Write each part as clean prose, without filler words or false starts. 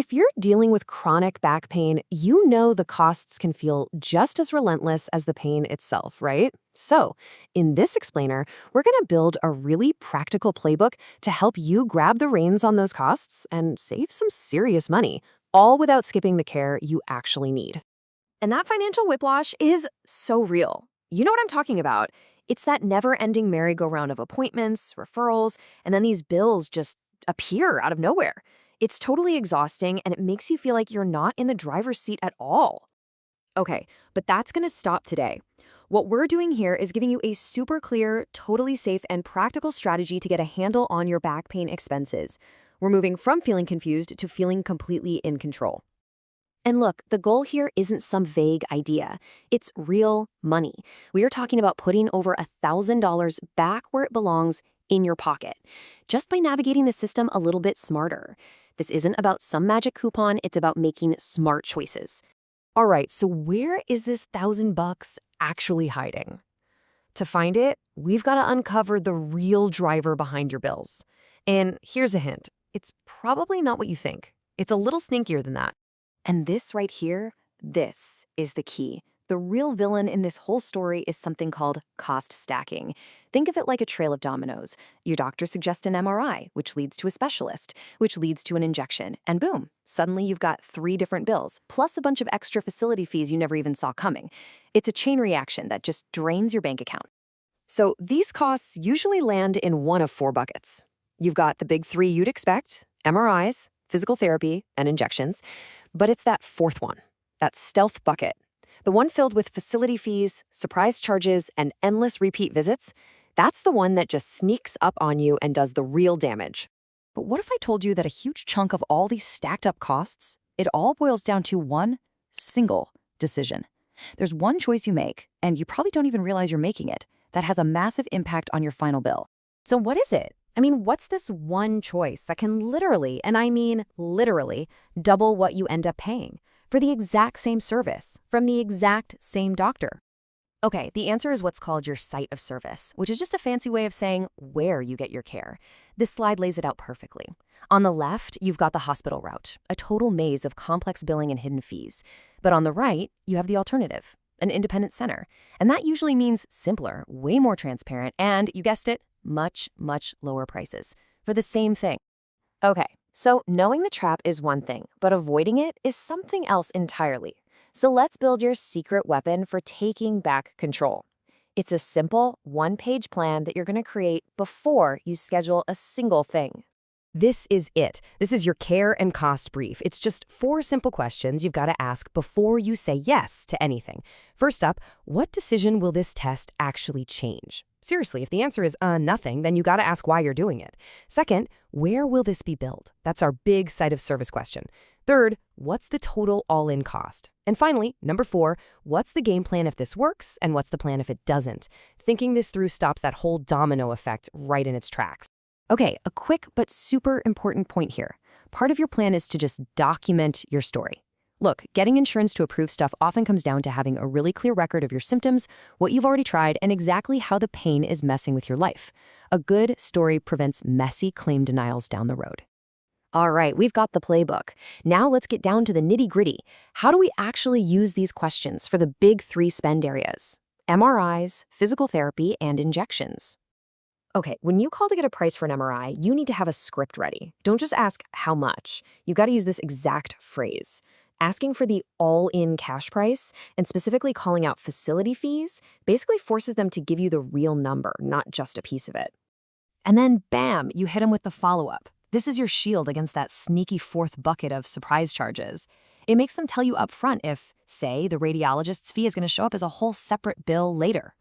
If you're dealing with chronic back pain, you know the costs can feel just as relentless as the pain itself, right? So, in this explainer, we're going to build a really practical playbook to help you grab the reins on those costs and save some serious money, all without skipping the care you actually need. And that financial whiplash is so real. You know what I'm talking about. It's that never-ending merry-go-round of appointments, referrals, and then these bills just appear out of nowhere. It's totally exhausting, and it makes you feel like you're not in the driver's seat at all. Okay, but that's going to stop today. What we're doing here is giving you a super clear, totally safe, and practical strategy to get a handle on your back pain expenses. We're moving from feeling confused to feeling completely in control. And look, the goal here isn't some vague idea. It's real money. We are talking about putting over $1,000 back where it belongs in your pocket, just by navigating the system a little bit smarter. This isn't about some magic coupon, it's about making smart choices. All right, so where is this $1,000 actually hiding? To find it, we've got to uncover the real driver behind your bills. And here's a hint. It's probably not what you think. It's a little sneakier than that. And this right here, this is the key. The real villain in this whole story is something called cost stacking. Think of it like a trail of dominoes. Your doctor suggests an MRI, which leads to a specialist, which leads to an injection, and boom, suddenly you've got 3 different bills, plus a bunch of extra facility fees you never even saw coming. It's a chain reaction that just drains your bank account. So these costs usually land in one of 4 buckets. You've got the big 3 you'd expect: MRIs, physical therapy, and injections. But it's that 4th one, that stealth bucket, the one filled with facility fees, surprise charges, and endless repeat visits. That's the one that just sneaks up on you and does the real damage. But what if I told you that a huge chunk of all these stacked up costs, it all boils down to one single decision? There's one choice you make, and you probably don't even realize you're making it, that has a massive impact on your final bill. So what is it? I mean, what's this one choice that can literally, and I mean literally, double what you end up paying for the exact same service from the exact same doctor? Okay, the answer is what's called your site of service, which is just a fancy way of saying where you get your care. This slide lays it out perfectly. On the left, you've got the hospital route, a total maze of complex billing and hidden fees. But on the right, you have the alternative, an independent center. And that usually means simpler, way more transparent, and, you guessed it, much, much lower prices for the same thing. Okay, so knowing the trap is one thing, but avoiding it is something else entirely. So let's build your secret weapon for taking back control. It's a simple, one-page plan that you're going to create before you schedule a single thing. This is it. This is your care and cost brief. It's just 4 simple questions you've got to ask before you say yes to anything. First up, what decision will this test actually change? Seriously, if the answer is nothing, then you got to ask why you're doing it. Second, where will this be billed? That's our big site of service question. Third, what's the total all-in cost? And finally, number 4, what's the game plan if this works, and what's the plan if it doesn't? Thinking this through stops that whole domino effect right in its tracks. Okay, a quick but super important point here. Part of your plan is to just document your story. Look, getting insurance to approve stuff often comes down to having a really clear record of your symptoms, what you've already tried, and exactly how the pain is messing with your life. A good story prevents messy claim denials down the road. All right, we've got the playbook. Now let's get down to the nitty-gritty. How do we actually use these questions for the big 3 spend areas? MRIs, physical therapy, and injections. Okay, when you call to get a price for an MRI, you need to have a script ready. Don't just ask how much. You've got to use this exact phrase. Asking for the all-in cash price and specifically calling out facility fees basically forces them to give you the real number, not just a piece of it. And then, bam, you hit them with the follow-up. This is your shield against that sneaky 4th bucket of surprise charges. It makes them tell you up front if, say, the radiologist's fee is going to show up as a whole separate bill later.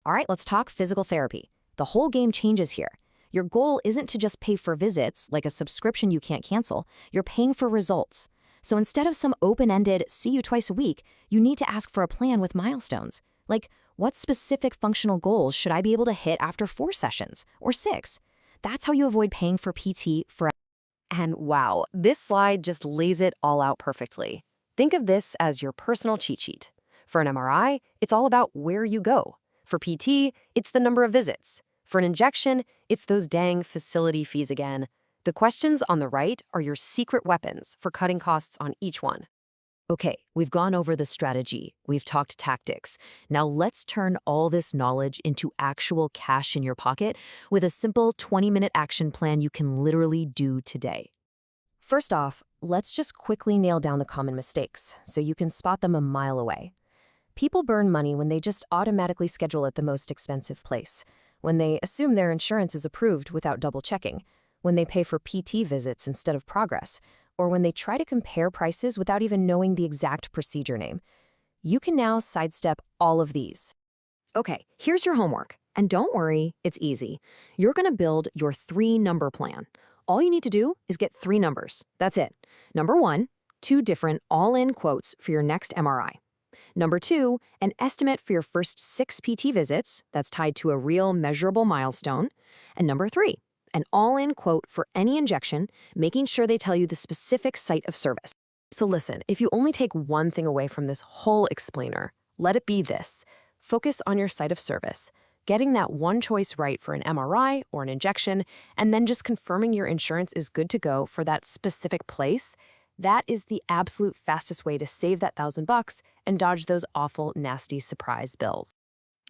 All right, let's talk physical therapy. The whole game changes here. Your goal isn't to just pay for visits, like a subscription you can't cancel. You're paying for results. So instead of some open-ended, see you twice a week, you need to ask for a plan with milestones. Like, what specific functional goals should I be able to hit after 4 sessions or 6? That's how you avoid paying for PT forever. And wow, this slide just lays it all out perfectly. Think of this as your personal cheat sheet. For an MRI, it's all about where you go. For PT, it's the number of visits. For an injection, it's those dang facility fees again. The questions on the right are your secret weapons for cutting costs on each one. Okay, we've gone over the strategy, we've talked tactics. Now let's turn all this knowledge into actual cash in your pocket with a simple 20-minute action plan you can literally do today. First off, let's just quickly nail down the common mistakes so you can spot them a mile away. People burn money when they just automatically schedule at the most expensive place, when they assume their insurance is approved without double checking, when they pay for PT visits instead of progress, or when they try to compare prices without even knowing the exact procedure name. You can now sidestep all of these. Okay, here's your homework. And don't worry, it's easy. You're going to build your 3-number plan. All you need to do is get 3 numbers. That's it. Number 1, 2 different all-in quotes for your next MRI. Number 2, an estimate for your first 6 PT visits that's tied to a real measurable milestone. And number 3, an all-in quote for any injection, making sure they tell you the specific site of service. So listen, if you only take one thing away from this whole explainer, let it be this. Focus on your site of service, getting that one choice right for an MRI or an injection, and then just confirming your insurance is good to go for that specific place. That is the absolute fastest way to save that $1,000 and dodge those awful, nasty surprise bills.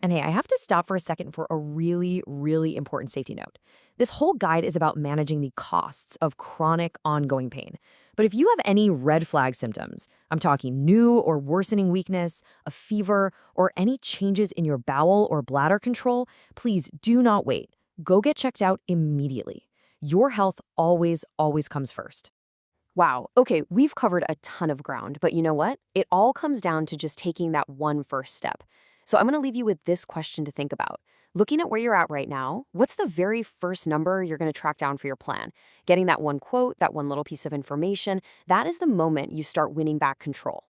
And hey, I have to stop for a second for a really, really important safety note. This whole guide is about managing the costs of chronic, ongoing pain. But if you have any red flag symptoms, I'm talking new or worsening weakness, a fever, or any changes in your bowel or bladder control, please do not wait. Go get checked out immediately. Your health always, always comes first. Wow, okay, we've covered a ton of ground, but you know what? It all comes down to just taking that one first step. So I'm going to leave you with this question to think about. Looking at where you're at right now, what's the very first number you're going to track down for your plan? Getting that one quote, that one little piece of information, that is the moment you start winning back control.